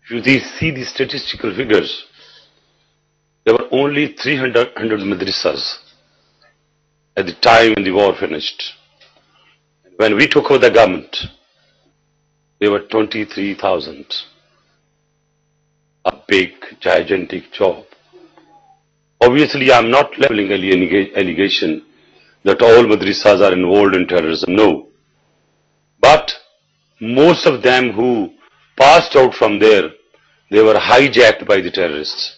If you see the statistical figures, there were only 300 madrasas at the time when the war finished. When we took over the government, there were 23,000. A big, gigantic job. Obviously, I'm not leveling any allegation that all madrasas are involved in terrorism. No. But most of them who passed out from there, they were hijacked by the terrorists.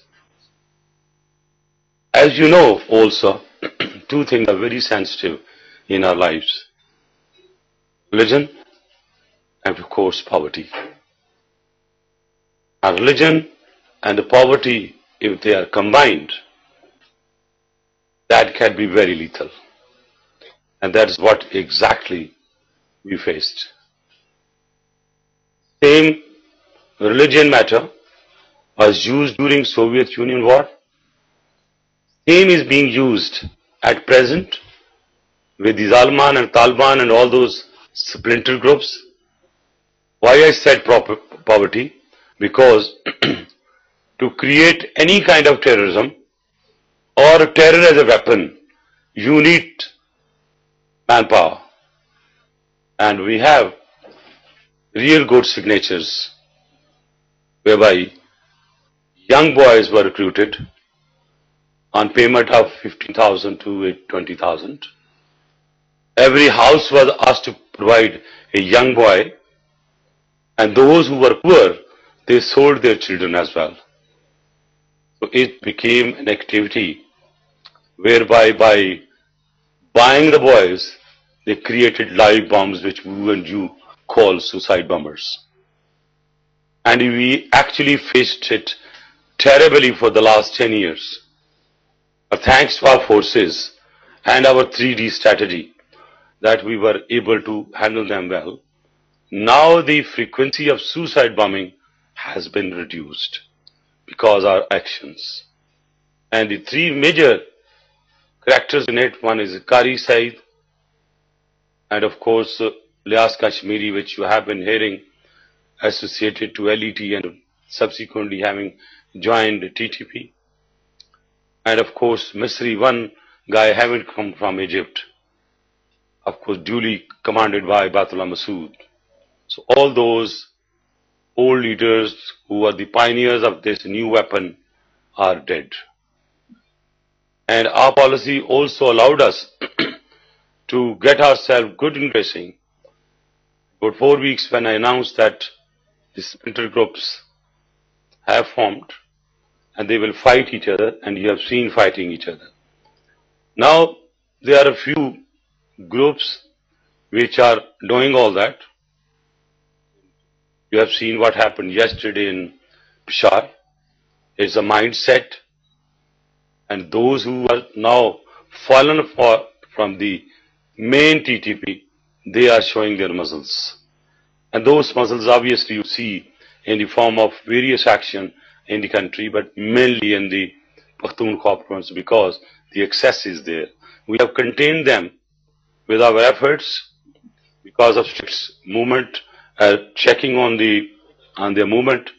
As you know also, two things are very sensitive in our lives. Religion and of course poverty. Our religion and the poverty, if they are combined, that can be very lethal. And that is what exactly we faced. Same religion matter was used during Soviet Union war. Same is being used at present with the Zalman and Taliban and all those splinter groups. Why I said poverty? Because to create any kind of terrorism or terror as a weapon, you need manpower. And we have real good signatures whereby young boys were recruited on payment of 15,000 to 20,000. Every house was asked to provide a young boy, and those who were poor, they sold their children as well. So it became an activity whereby by buying the boys, they created live bombs which we and you call suicide bombers. And we actually faced it terribly for the last 10 years. But thanks to our forces and our 3D strategy that we were able to handle them well, now the frequency of suicide bombing has been reduced because of our actions. And the three major characters in it, one is Qari Said, and of course Lias Kashmiri, which you have been hearing associated to LET and subsequently having joined TTP. And of course Misri, one guy having come from Egypt, of course duly commanded by Baitullah Masood. So all those old leaders who are the pioneers of this new weapon are dead. And our policy also allowed us to get ourselves good in dressing. For 4 weeks when I announced that the splinter groups have formed and they will fight each other, and you have seen fighting each other. Now there are a few groups which are doing all that. You have seen what happened yesterday in Peshawar. It's a mindset, and those who are now fallen from the main TTP, they are showing their muscles. And those muscles obviously you see in the form of various action in the country, but mainly in the Pakhtunkhwa province because the excess is there. We have contained them with our efforts because of strict movement, checking on their movement.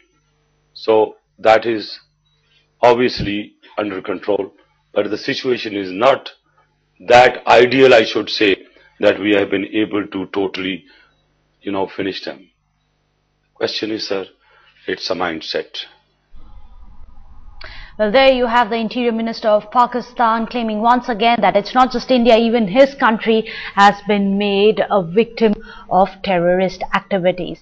So that is obviously under control, but the situation is not that ideal, I should say, that we have been able to totally, finish them. Question is, sir, it's a mindset. Well, there you have the Interior Minister of Pakistan claiming once again that it's not just India, even his country has been made a victim of terrorist activities.